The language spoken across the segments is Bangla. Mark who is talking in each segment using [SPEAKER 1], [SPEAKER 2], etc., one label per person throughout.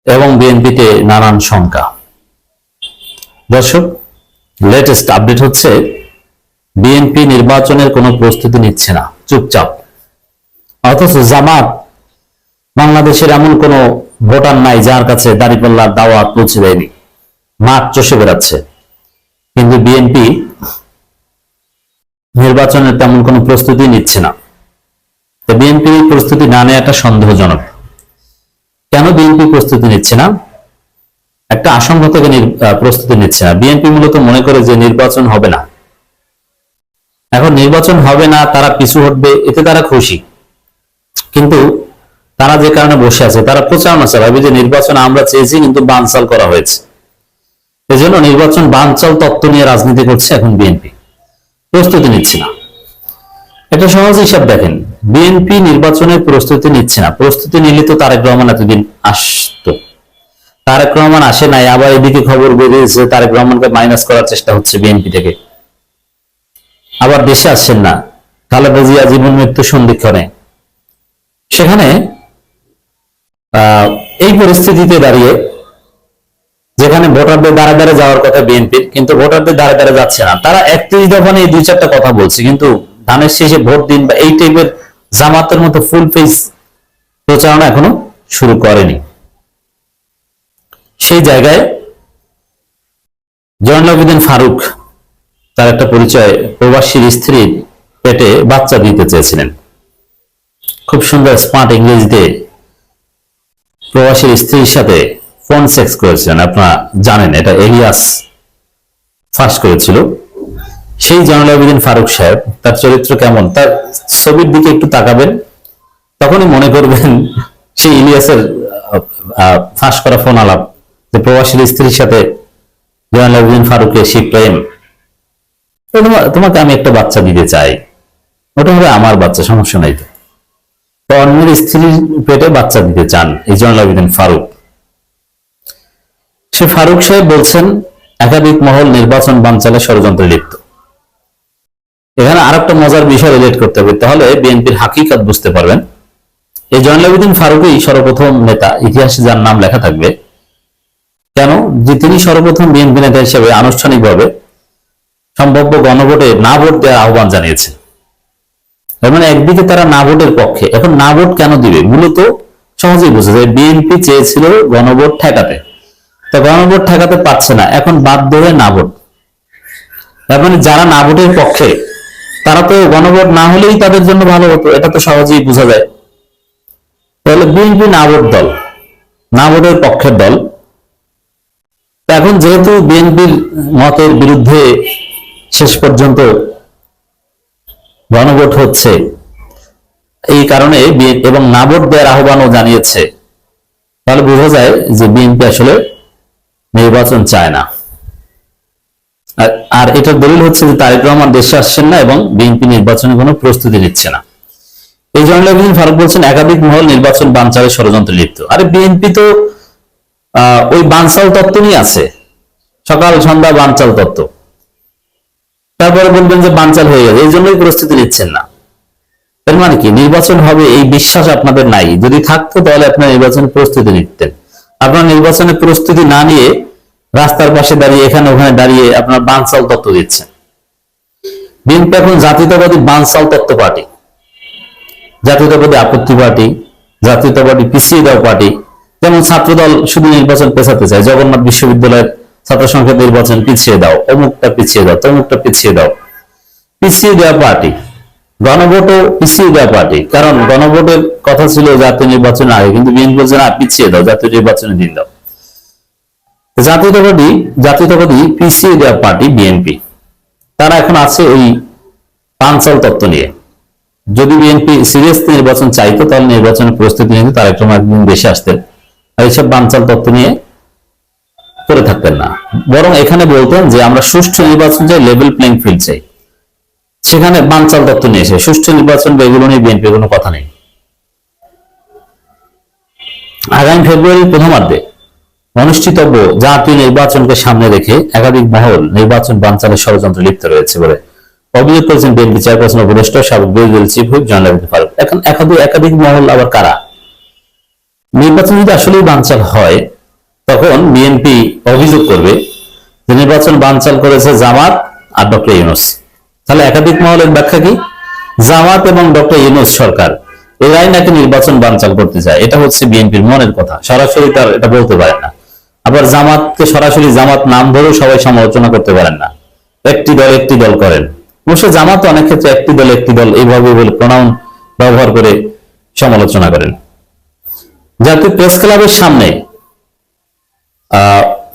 [SPEAKER 1] এবং বিএনপিতে নানান শঙ্কা। দর্শক, লেটেস্ট আপডেট হচ্ছে বিএনপি নির্বাচনের কোনো প্রস্তুতি নিচ্ছে না, চুপচাপ। অথচ জামাত বাংলাদেশের এমন কোনো ভোটার নাই যার কাছে দাঁড়িপাল্লার দাওয়াত পৌঁছে দেয়নি, মাঠ চষে বেড়াচ্ছে। কিন্তু বিএনপি নির্বাচনের তেমন কোনো প্রস্তুতি নিচ্ছে না। তো বিএনপি প্রস্তুতি না নেওয়াটা সন্দেহজনক। কেন বিএনপি প্রস্তুতি নিচ্ছে না? একটা আশঙ্কা থেকে প্রস্তুতি নিচ্ছে না। বিএনপি মূলত মনে করে যে নির্বাচন হবে না। এখন নির্বাচন হবে না, তারা পিছু হটবে, এতে তারা খুশি। কিন্তু তারা যে কারণে বসে আছে, তারা প্রচারণা চালাবে যে নির্বাচন আমরা চেয়েছি কিন্তু বানচাল করা হয়েছে। এজন্য নির্বাচন বানচাল তত্ত্ব নিয়ে রাজনীতি করছে এখন বিএনপি, প্রস্তুতি নিচ্ছে না। একটা সহজ হিসাব দেখেন, বিএনপি নির্বাচনের প্রস্তুতি নিচ্ছে না। প্রস্তুতি নিলে তো তারেক রহমান এতদিন আসতো। তারেক রহমান আসে নাই, আবার এদিকে খবর বেরিয়েছে তারেক রহমানকে মাইনাস করার চেষ্টা হচ্ছে বিএনপি থেকে। আবার দেশে আসছেন না, খালেদা জিয়া জীবন মৃত্যু সন্ধিক্ষণে। সেখানে এই পরিস্থিতিতে দাঁড়িয়ে, যেখানে ভোটারদের দ্বারা দ্বারা যাওয়ার কথা বিএনপির, কিন্তু ভোটারদের দ্বারা দ্বারা যাচ্ছে না। তারা 31 দফা নিয়ে 2-4টা কথা বলছে, কিন্তু ধানের শেষে ভোট দিন বা এই টাইপের জামাতের মতো ফুল পেজ প্রচারণা এখনো শুরু করেনি। সেই জায়গায় জয়নুল আবেদিন ফারুক, তার একটা পরিচয়, প্রবাসীর স্ত্রীর পেটে বাচ্চা দিতে চেয়েছিলেন। খুব সুন্দর স্মার্ট ইংরেজিতে প্রবাসীর স্ত্রীর সাথে ফোন সেক্স করেছিলেন। আপনারা জানেন, এটা এলিয়াস ফাঁস করেছিল। সেই জয়নুল আবেদিন ফারুক সাহেব, তার চরিত্র কেমন, তার ছবির দিকে একটু তাকাবেন, তখনই মনে করবেন সেই ইলিয়াসের ফাঁস করা ফোন আলাপ, যে প্রবাসীর স্ত্রীর সাথে জয়নুল আবেদিন ফারুকের সেই প্রেম। তোমাকে আমি একটা বাচ্চা দিতে চাই, ওটা হবে আমার বাচ্চা, সমস্যা নাই। তো অন্যের স্ত্রীর পেটে বাচ্চা দিতে চান এই জয়নুল আবেদিন ফারুক। সে ফারুক সাহেব বলছেন একাধিক মহল নির্বাচন বানচালে ষড়যন্ত্রে লিপ্ত। এখানে আরেকটা মজার বিষয় রিলেট করতে হবে, তাহলে বিএনপির হাকিকত বুঝতে পারবেন। এই জয়নুল আবেদিন ফারুকই সর্বপ্রথম নেতা, ইতিহাসে যার নাম লেখা থাকবে। কেন? যে তিনি সর্বপ্রথম বিএনপি নেতা হিসেবে আনুষ্ঠানিকভাবে সম্ভাব্য গণভোটে না ভোট দেওয়ার আহ্বান জানিয়েছে। মানে একদিকে তারা না ভোটের পক্ষে। এখন না ভোট কেন দিবে? মূলত সহজেই বোঝা যায়, বিএনপি চেয়েছিল গণভোট ঠেকাতে, তো গণভোট ঠেকাতে পারছে না, এখন বাধ্য হয়ে না ভোট। তার মানে যারা না ভোটের পক্ষে, তারা তো গণভোট না হলেই তাদের জন্য ভালো হতো, এটা তো সহজেই বোঝা যায়। তাহলে বিএনপি না ভোট দল, না ভোটের পক্ষের দল। এখন যেহেতু বিএনপির মতের বিরুদ্ধে শেষ পর্যন্ত গণভোট হচ্ছে, এই কারণে এবং না ভোট দেওয়ার আহ্বানও জানিয়েছে, তাহলে বোঝা যায় যে বিএনপি আসলে নির্বাচন চায় না। আর এটার দলিল হচ্ছে যে তারেক রহমান দেশে আসছেন না এবং বিএনপি নির্বাচনে কোনো প্রস্তুতি নিচ্ছে না। এই জয়নুল আবেদিন ফারুক বলছেন একাধিক মহল নির্বাচন বানচালে ষড়যন্ত্রে লিপ্ত। আরে বিএনপি তো ওই বানচাল তত্ত্ব নিয়ে আছে, সকাল সন্ধ্যা বানচাল তত্ত্ব। তারপরে বলবেন যে বানচাল হয়ে গেছে, এই জন্যই প্রস্তুতি নিচ্ছেন না। এর মানে কি? নির্বাচন হবে এই বিশ্বাস আপনাদের নাই। যদি থাকতো তাহলে আপনার নির্বাচনের প্রস্তুতি নিতেন। আপনার নির্বাচনের প্রস্তুতি না নিয়ে রাস্তার পাশে দাঁড়িয়ে, এখানে ওখানে দাঁড়িয়ে আপনার বানচাল তত্ত্ব দিচ্ছেন। বিএনপি এখন জাতীয়তাবাদী বানচাল তত্ত্ব পার্টি, জাতীয়তাবাদী আপত্তি পার্টি, জাতীয়তাবাদী পিছিয়ে দেওয়া পার্টি। যেমন ছাত্রদল শুধু নির্বাচন পেছাতে চায়, জগন্নাথ বিশ্ববিদ্যালয়ের ছাত্র সংসদ নির্বাচন পিছিয়ে দাও, অমুকটা পিছিয়ে দাও, তমুকটা পিছিয়ে দাও। পিছিয়ে দেওয়া পার্টি। গণভোটও পিছিয়ে দেওয়া পার্টি, কারণ গণভোটের কথা ছিল জাতীয় নির্বাচনের আগে, কিন্তু বিএনপি বলছে না, পিছিয়ে দাও, জাতীয় নির্বাচনের দিন দাও। জাতীয়তাবাদী পিছিয়ে দেওয়া পার্টি বিএনপি, তারা এখন আছে ওই বানচাল তত্ত্ব নিয়ে। যদি বিএনপি সিরিয়াস নির্বাচন চাইতো, তাহলে নির্বাচনের প্রস্তুতি নিতে তারা একদিন দেশে আসতেন, আর এইসব বানচাল তত্ত্ব নিয়ে করে থাকতেন না। বরং এখানে বলতেন যে আমরা সুষ্ঠু নির্বাচন চাই, লেভেল প্লেইং ফিল্ড চাই। সেখানে বানচাল তত্ত্ব নিয়ে এসে সুষ্ঠু নির্বাচন বা এগুলো নিয়ে বিএনপির কোনো কথা নেই। আগামী ফেব্রুয়ারির প্রথমার্ধে অনুষ্ঠিতব্য জাতীয় নির্বাচনকে সামনে রেখে একাধিক মহল নির্বাচন বানচালের ষড়যন্ত্রে লিপ্ত রয়েছে বলে অভিযোগ করেছেন বিএনপি চেয়ারপারসন উপদেষ্টা সাবেক বিরোধী দল চিফ হুইপ জয়নুল আবেদিন ফারুক। এখন একাধিক মহল আবার কারা? নির্বাচন যদি আসলেই বানচাল হয়, তখন বিএনপি অভিযোগ করবে যে নির্বাচন বানচাল করেছে জামাত আর ডক্টর ইউনূস। তাহলে একাধিক মহলের ব্যাখ্যা কি? জামাত এবং ডক্টর ইউনূস সরকার এরাই নাকি নির্বাচন বানচাল করতে চায়। এটা হচ্ছে বিএনপির মনের কথা, সরাসরি তার এটা বলতে পারেন না। আবার জামাতকে সরাসরি জামাত নাম ধরেও সবাই সমালোচনা করতে পারেন না, একটি দল করেন। অবশ্য জামাত অনেক ক্ষেত্রে একটি দল এইভাবে বলে প্রোনাউন ব্যবহার করে সমালোচনা করেন। জাতীয় প্রেস ক্লাবের সামনে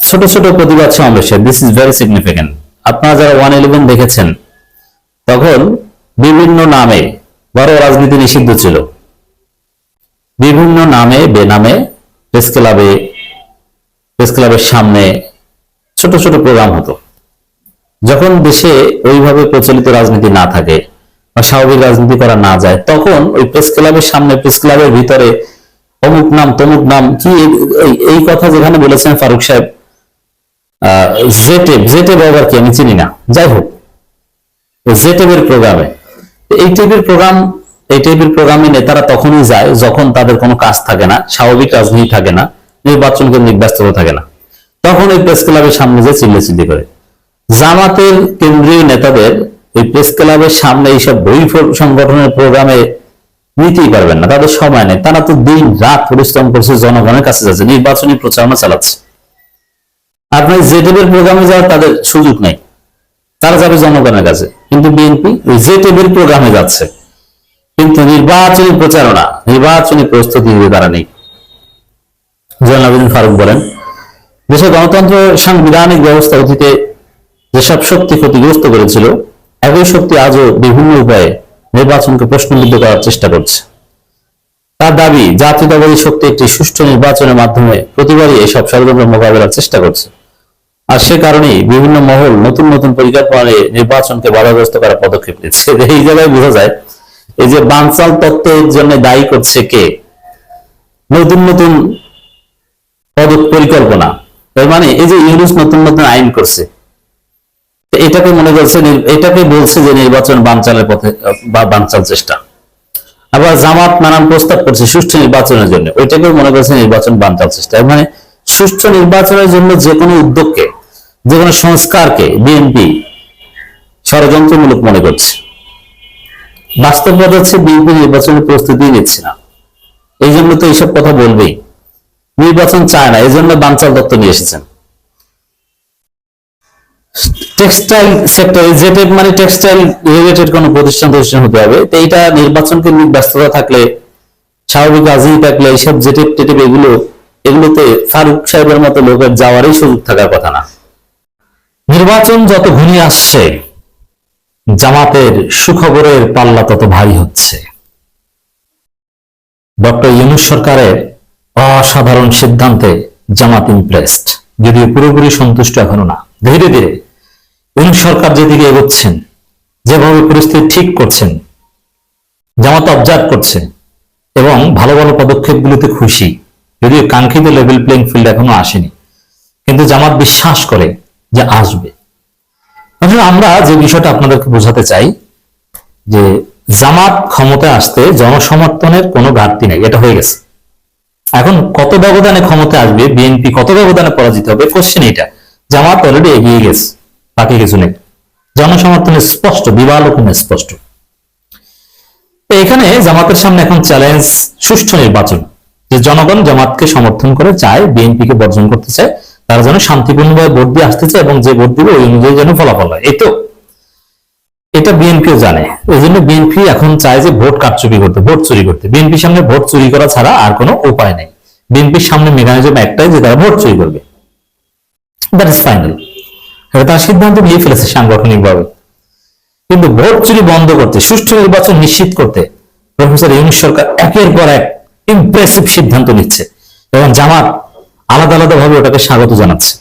[SPEAKER 1] ছোট ছোট প্রতিবাদ সমাবেশে দিস ইজ ভেরি সিগনিফিকেন্ট। আপনারা যারা 111 দেখেছেন, তখন বিভিন্ন নামে, বড় রাজনীতি নিষিদ্ধ ছিল, বিভিন্ন নামে বেনামে প্রেস ক্লাবের সামনে ছোট ছোট প্রোগ্রাম হতো। যখন দেশে ওইভাবে প্রচলিত রাজনীতি না থাকে বা স্বাভাবিক রাজনীতি করা না যায়, তখন ওই প্রেস ক্লাবের সামনে, প্রেস ক্লাবের ভিতরে অমুক নাম তমুক নাম কি এই কথা যেখানে বলেছেন ফারুক সাহেব, জেটেব আবার কি আমি চিনি না, যাই হোক জেটেবের প্রোগ্রামে, এই টাইপের প্রোগ্রামে নেতারা তখনই যায় যখন তাদের কোনো কাজ থাকে না, স্বাভাবিক রাজনীতি থাকে না, নির্বাচন কেন্দ্রিক ব্যস্ততা থাকে না, তখন এই প্রেস ক্লাবের সামনে যে চিল্লাচিল্লি করে। জামাতের কেন্দ্রীয় নেতাদের এই প্রেস ক্লাবের সামনে এইসব বই সংগঠনের প্রোগ্রামে নিতেই পারবেন না, তাদের সময় নেই। তারা তো দিন রাত পরিশ্রম করছে, জনগণের কাছে যাচ্ছে, নির্বাচনী প্রচারণা চালাচ্ছে। আপনার জেটেবের প্রোগ্রামে যাওয়ার তাদের সুযোগ নেই, তারা যাবে জনগণের কাছে। কিন্তু বিএনপি ওই জেটেবের প্রোগ্রামে যাচ্ছে, কিন্তু নির্বাচনী প্রচারণা, নির্বাচনী প্রস্তুতি তারা নেই। জয়নুল আবেদিন ফারুক বলেন, দেশের গণতন্ত্র সাংবিধানিক ব্যবস্থা অতীতে যেসব শক্তি ক্ষতিগ্রস্ত করেছিল, একই শক্তি আজও বিভিন্ন উপায়ে নির্বাচনকে প্রশ্নবিদ্ধ করার চেষ্টা করছে। তার দাবি, জাতীয়তাবাদী শক্তি একটি সুষ্ঠু নির্বাচনের মাধ্যমে প্রতিবারই এসব ষড়যন্ত্র মোকাবেলার চেষ্টা করছে। আর সে কারণেই বিভিন্ন মহল নতুন নতুন পরিকল্পনা নিয়ে নির্বাচনকে বাধাগ্রস্ত করার পদক্ষেপ নিচ্ছে। এই জায়গায় বোঝা যায় এই যে বানচাল তত্ত্বের জন্য দায়ী করছে কে? নতুন নতুন পরিকল্পনা। তার মানে এই যে ইউনূস নতুন নতুন আইন করছে, এটাকে মনে করছে, এটাকে বলছে যে নির্বাচন বানচালের পথে বা বানচাল চেষ্টা। আবার জামাত নানান প্রস্তাব করছে সুষ্ঠু নির্বাচনের জন্য, ওইটাকে মনে করছে নির্বাচন বানচাল চেষ্টা। মানে সুষ্ঠু নির্বাচনের জন্য যে কোনো উদ্যোগকে, যে কোনো সংস্কারকে বিএনপি ষড়যন্ত্রমূলক মনে করছে। বাস্তবতা হচ্ছে বিএনপি নির্বাচনের প্রস্তুতি নিচ্ছে না, এই জন্য তো এইসব কথা বলবেই। নির্বাচন চায় না, এই জন্য বানচাল তত্ত্ব নিয়ে এসেছেন। টেক্সটাইল সেক্টর, জেটেড মানে টেক্সটাইল রিলেটেড কোন প্রতিষ্ঠান হতে হবে। তো এইটা নির্বাচনকে নিয়ে ব্যস্ততা থাকলে, স্বাভাবিক রাজনীতি থাকলে এইসব জেটেড এগুলোতে ফারুক সাহেবের মতো লোকের যাওয়ারই সুযোগ থাকার কথা না। নির্বাচন যত ঘনিয়ে আসছে, জামাতের সুখবরের পাল্লা তত ভারী হচ্ছে। ডক্টর ইউনূস সরকারের অসাধারণ সিদ্ধান্তে জামাত ইমপ্রেসড, যদিও পুরোপুরি সন্তুষ্ট এখনো না। ধীরে ধীরে ইউনূস সরকার যেদিকে এগোচ্ছেন, যেভাবে পরিস্থিতি ঠিক করছেন, জামাত অবজার্ভ করছে এবং ভালো ভালো পদক্ষেপগুলোতে খুশি। যদিও কাঙ্ক্ষিত লেভেল প্লেইং ফিল্ড এখনো আসেনি, কিন্তু জামাত বিশ্বাস করে যে আসবে। আসলে আমরা যে বিষয়টা আপনাদেরকে বোঝাতে চাই যে জামাত ক্ষমতায় আসতে জনসমর্থনের কোনো ঘাটতি নেই, এটা হয়ে গেছে। এখন কত ব্যবধানে ক্ষমতায় আসবে, বিএনপি কত ব্যবধানে পরাজিত হবে, কোশ্চেন এটা। জামাত অলরেডি এগিয়ে গেছে, বাকি কিছু নেই। জনসমর্থনের স্পষ্ট, বিবাহলোকনে স্পষ্ট। এখানে জামাতের সামনে এখন চ্যালেঞ্জ সুষ্ঠু নির্বাচন, যে জনগণ জামাতকে সমর্থন করে চায়, বিএনপিকে বর্জন করতে চায়, তারা যেন শান্তিপূর্ণভাবে ভোট দিয়ে আসতে চায় এবং যে ভোট দিবে ওই অনুযায়ী যেন ফলাফল হয়। এই তো এটা বিএনপিও জানে, ওই জন্য বিএনপি এখন চায় যে ভোট কারচুপি করতে, ভোট চুরি করতে। বিএনপির সামনে ভোট চুরি করা ছাড়া আর কোনো উপায় নেই। বিএনপির সামনে মেকানিজম একটাই, যে তারা ভোট চুরি করবে। That is final. তার সিদ্ধান্ত নিয়ে ফেলেছে সাংগঠনিকভাবে। কিন্তু ভোট চুরি বন্ধ করতে, সুষ্ঠু নির্বাচন নিশ্চিত করতে প্রফেসর ইউনূস সরকার একের পর এক ইমপ্রেসিভ সিদ্ধান্ত নিচ্ছে এবং জামাত আলাদা আলাদা ভাবে ওটাকে স্বাগত জানাচ্ছে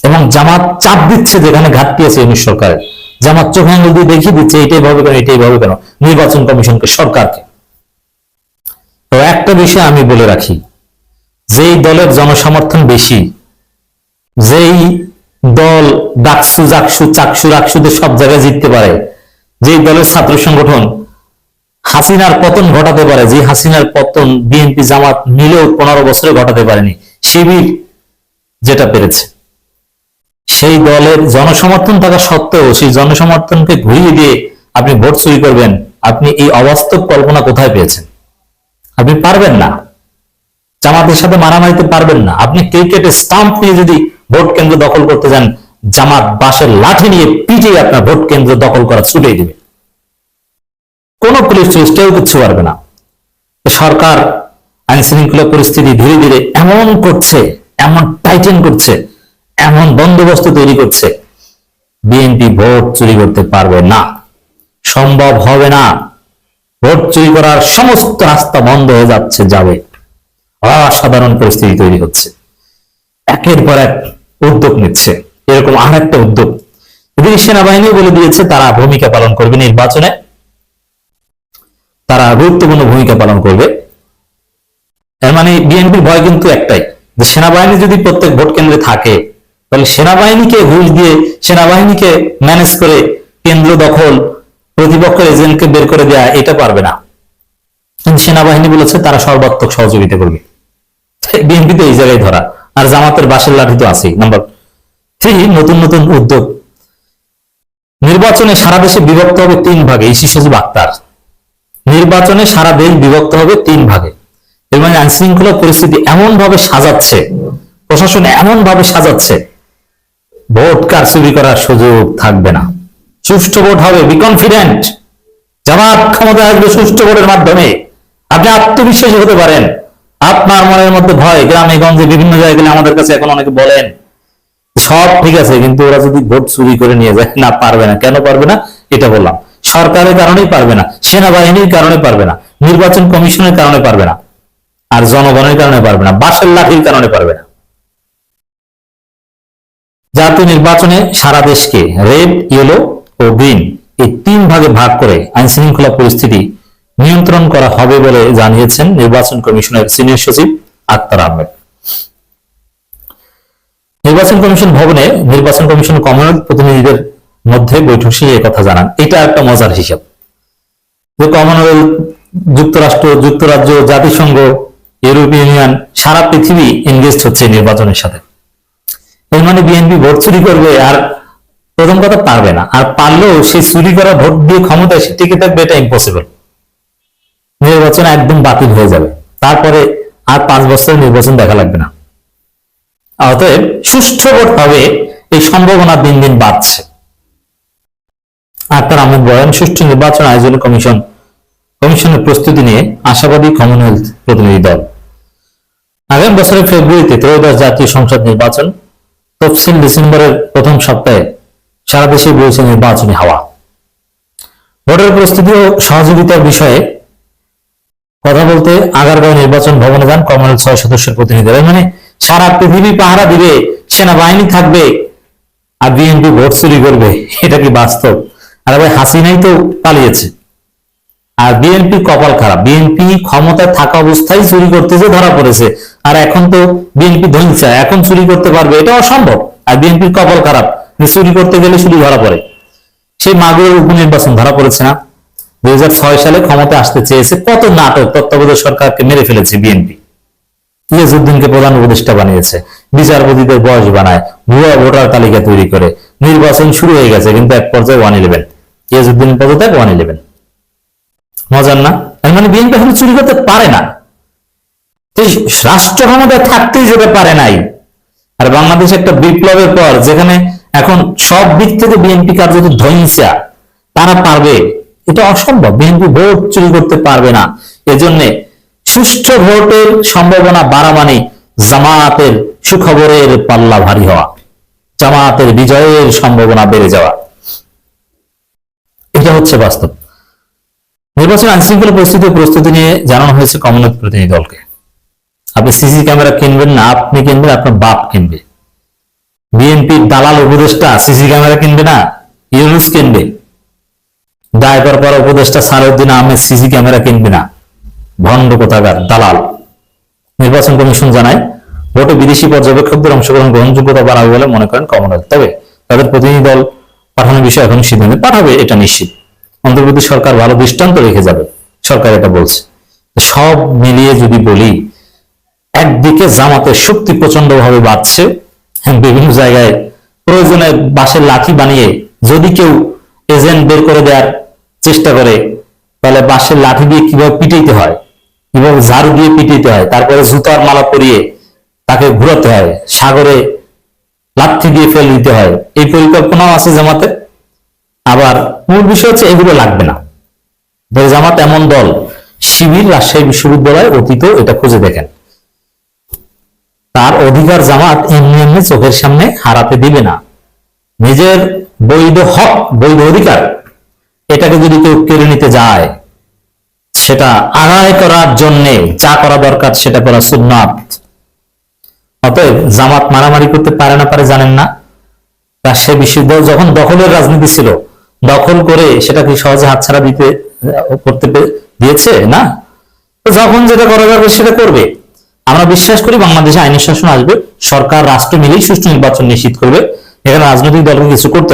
[SPEAKER 1] এবং জামাত চাপ দিচ্ছে যেখানে ঘাটতি আছে ইউনূস সরকারের। জামাত চোখ আঙুল দিয়ে দেখিয়ে দিচ্ছে এটাই ভাবে কেন, এটাই ভাবে কেন নির্বাচন কমিশনকে, সরকারকে। তো একটা বিষয় আমি বলে রাখি, যেই দলের জনসমর্থন বেশি, যেই দল ডাকসু জাকসু চাকসু রাকসুদের সব জায়গায় জিততে পারে, যেই দলের ছাত্র সংগঠন হাসিনার পতন ঘটাতে পারে, যে হাসিনার পতন বিএনপি জামাত মিলেও 15 বছরে ঘটাতে পারেনি, শিবির যেটা পেরেছে, সেই দলের জনসমর্থন থাকা সত্ত্বেও সেই জনসমর্থনকে ঘুরিয়ে দিয়ে আপনি ভোট চুরি করবেন, আপনি এই অবাস্তব কল্পনা কোথায় পেয়েছেন? আপনি পারবেন না, জামাতের সাথে মারামারিতে পারবেন না। আপনি ক্রিকেটে স্টাম্প নিয়ে যদি ভোট কেন্দ্র দখল করতে যান, জামাত বাঁশের লাঠি নিয়ে পিটিয়ে আপনার ভোট কেন্দ্র দখল করা ছুটিয়ে দিবে। কোনো পুলিশ কেউ কিচ্ছু পারবে না। সরকার আইন শৃঙ্খলা পরিস্থিতি ধীরে ধীরে এমন করছে, এমন টাইটেন করছে, এমন বন্দোবস্ত তৈরি করছে, বিএনপি ভোট চুরি করতে পারবে না, সম্ভব হবে না। ভোট চুরি করার সমস্ত রাস্তা বন্ধ হয়ে যাচ্ছে, যাবে। অসাধারণ পরিস্থিতি তৈরি হচ্ছে, একের পর এক উদ্যোগ নিচ্ছে। এরকম আর একটা উদ্যোগ এদিকে সেনাবাহিনী বলে দিয়েছে তারা ভূমিকা পালন করবে নির্বাচনে, তারা গুরুত্বপূর্ণ ভূমিকা পালন করবে। এর মানে বিএনপির ভয় কিন্তু একটাই, যে সেনাবাহিনী যদি প্রত্যেক ভোট কেন্দ্রে থাকে, তাহলে সেনাবাহিনীকে ঘুষ দিয়ে, সেনাবাহিনীকে ম্যানেজ করে কেন্দ্র দখল, প্রতিপক্ষের এজেন্টকে বের করে দেয়া, এটা পারবে না। কিন্তু সেনাবাহিনী বলেছে তারা সর্বাত্মক সহযোগিতা করবে। বিএনপি তো এই জায়গায় ধরা, আর জামাতের বাঁশের লাঠি তো আছেই। নাম্বার 3, নতুন নতুন উদ্যোগ। নির্বাচনে সারা দেশে বিভক্ত হবে 3 ভাগে, ইসি সচিব আক্তার। নির্বাচনে সারা দেশ বিভক্ত হবে 3 ভাগে। এর মানে আইন শৃঙ্খলা পরিস্থিতি এমন ভাবে সাজাচ্ছে, প্রশাসন এমন ভাবে সাজাচ্ছে, ভোট কারচুপি করার সুযোগ থাকবে না। সুষ্ঠু ভোট হবে, বি কনফিডেন্ট। জামাত ক্ষমতায় আসবে সুষ্ঠু ভোটের মাধ্যমে। আপনি আত্মবিশ্বাসী হতে পারেন। আপনার মনের মধ্যে ভয়, গ্রামে গঞ্জে বিভিন্ন জায়গায় আমাদের কাছে এখন অনেকে বলেন সব ঠিক আছে, কিন্তু ওরা যদি ভোট চুরি করে নিয়ে যায়, না পারবে না। কেন পারবে না? এটা বললাম, সরকারের কারণেই পারবে না, সেনাবাহিনীর কারণে পারবে না, নির্বাচন কমিশনের কারণে পারবে না, আর জনগণের কারণে পারবে না, বাঁশের লাঠির কারণে পারবে না। জাতীয় নির্বাচনে সারা দেশকে রেড, ইয়েলো ও গ্রিন এই 3 ভাগে ভাগ করে আইন শৃঙ্খলা পরিস্থিতি নিয়ন্ত্রণ করা হবে বলে জানিয়েছেন নির্বাচন কমিশনের সিনিয়র সচিব আক্তার আহমেদ। নির্বাচন কমিশন ভবনে নির্বাচন কমিশন কমনওয়েলথ প্রতিনিধিদের মধ্যে বৈঠক শেষে কথা জানান। এটা একটা মজার হিসাব যে কমনওয়েলথ, যুক্তরাষ্ট্র, যুক্তরাজ্য, জাতিসংঘ, ইউরোপিয়ান ইউনিয়ন, সারা পৃথিবী এনগেজ হচ্ছে নির্বাচনের সাথে। এর মানে বিএনপি ভোট চুরি করবে, আর প্রথম কথা পারবে না, আর পারলেও সেই চুরি করা ভোট দিয়ে ক্ষমতায় সে টিকে থাকবে, এটা ইম্পসিবল। নির্বাচন একদম বাতিল হয়ে যাবে, তারপরে আর 5 বছরের নির্বাচন দেখা লাগবে না। অতএব সুষ্ঠু ভোট হবে এই সম্ভাবনা দিন দিন বাড়ছে। আক্তার আহমেদ বলেন, সুষ্ঠু নির্বাচন আয়োজনে কমিশনের প্রস্তুতি নিয়ে আশাবাদী কমনওয়েলথ প্রতিনিধি দল। আগামী বছরের ফেব্রুয়ারিতে ত্রয়োদশ জাতীয় সংসদ নির্বাচন, তফসিল ডিসেম্বরের প্রথম সপ্তাহে সারা দেশে বইছে নির্বাচনী হাওয়া। ভোটের প্রস্তুতি ও সহযোগিতার বিষয়ে কথা বলতে আগারগাঁও নির্বাচন ভবনে যান কমনওয়েলথ 6 সদস্যের প্রতিনিধিরা। মানে সারা পৃথিবী পাহারা দিবে, সেনাবাহিনী থাকবে, আর বিএনপি ভোট চুরি করবে, এটা কি বাস্তব? আর ভাই হাসিনাই তো পালিয়েছে। আর বিএনপি কপাল খারাপ, বিএনপি ক্ষমতায় থাকা অবস্থায় চুরি করতে যে ধরা পড়েছে, আর এখন তো বিএনপি ধৈর্য, এখন চুরি করতে পারবে, এটা অসম্ভব। আর বিএনপির কপাল খারাপ, চুরি করতে গেলে শুধু ধরা পড়ে। সেই মাগুরের উপনির্বাচন ধরা পড়েছে না? 2006 সালে ক্ষমতায় আসতে চেয়েছে, কত নাটক, তত্ত্বাবধায়ক সরকারকে মেরে ফেলেছে বিএনপি। ইয়াজউদ্দিনকে প্রধান উপদেষ্টা বানিয়েছে, বিচারপতিদের বয়স বানায়, ভুয়া ভোটার তালিকা তৈরি করে। নির্বাচন শুরু হয়ে গেছে, কিন্তু এক পর্যায়ে 111, ইয়াজউদ্দিন পদত্যাগ, 111। মজার না? মানে বিএনপি এখন চুরি করতে পারে না, রাষ্ট্র ক্ষমতায় থাকতেই যেতে পারে নাই। আর বাংলাদেশ একটা বিপ্লবের পর, যেখানে এখন সব দিক থেকে বিএনপি কার্যত ধ্বংসা, তারা পারবে? এটা অসম্ভব। বিএনপি ভোট চুরি করতে পারবে না। এজন্য সুষ্ঠু ভোটের সম্ভাবনা বাড়া মানে জামাতের সুখবরের পাল্লা ভারী হওয়া, জামাতের বিজয়ের সম্ভাবনা বেড়ে যাওয়া। এটা হচ্ছে বাস্তব। নির্বাচন আইন শৃঙ্খলা পরিস্থিতির প্রস্তুতি নিয়ে জানানো হয়েছে কমনওয়েলথ প্রতিনিধি দলকে। আপনি সিসি ক্যামেরা কিনবেন না, আপনি কিনবেন, আপনার বাপ কিনবে। বিএনপির দালাল উপদেষ্টা সিসি ক্যামেরা কিনবে না, ইউনুস কিনবে। দায়কর করা উপদেষ্টা সালাউদ্দিন আহমেদ সিসি ক্যামেরা কিনবে না, ভণ্ড কোথাকার দালাল। নির্বাচন কমিশন জানায়, ভোটে বিদেশি পর্যবেক্ষকদের অংশগ্রহণ গ্রহণযোগ্যতা বাড়াবে বলে মনে করেন কমনওয়েলথ। তবে তাদের প্রতিনিধি দল পাঠানোর বিষয়ে এখন সিদ্ধান্ত পাঠাবে, এটা নিশ্চিত। অন্তর্বর্তী সরকার ভালো দৃষ্টান্ত রেখে যাবে, সরকার এটা বলছে। সব মিলিয়ে যদি বলি, একদিকে জামাতের শক্তি প্রচন্ড ভাবে বাড়ছে, বিভিন্ন জায়গায় প্রয়োজনে বাঁশের লাঠি বানিয়ে যদি কেউ এজেন্ট বের করে দেওয়ার চেষ্টা করে, তাহলে বাঁশের লাঠি দিয়ে কিভাবে পিটাইতে হয়, কিভাবে ঝাড়ু দিয়ে পিটাইতে হয়, তারপরে জুতার মালা পরিয়ে তাকে ঘুরাতে হয়, সাগরে লাঠি দিয়ে ফেলে দিতে হয়, এই পরিকল্পনাও আছে জামাতে। আবার মূল বিষয় হচ্ছে এগুলো লাগবে না। জামাত এমন দল, শিবির রাজশাহী বিশ্ববিদ্যালয় অতীত এটা খুঁজে দেখেন, তার অধিকার জামাত এমনি এমনি চোখের সামনে হারাতে দিবে না। নিজের বৈধ হক, বৈধ অধিকার, এটাকে যদি কেউ কেড়ে নিতে যায়, সেটা আদায় করার জন্য যা করা দরকার সেটা করা সুন্নাত। অতএব জামাত মারামারি করতে পারে না পারে জানেন না। রাজশাহী বিশ্ববিদ্যালয় যখন দখলের রাজনীতি ছিল, দখল করে সেটাকে সহজে হাতছাড়া করতে দিয়েছে না। যখন যেটা করা যাবে সেটা করবে। আমরা বিশ্বাস করি বাংলাদেশে আইনি শাসন আসবে, সরকার রাষ্ট্র মিলেই সুষ্ঠু নির্বাচন নিশ্চিত করবে, এখানে রাজনৈতিক দলকে কিছু করতে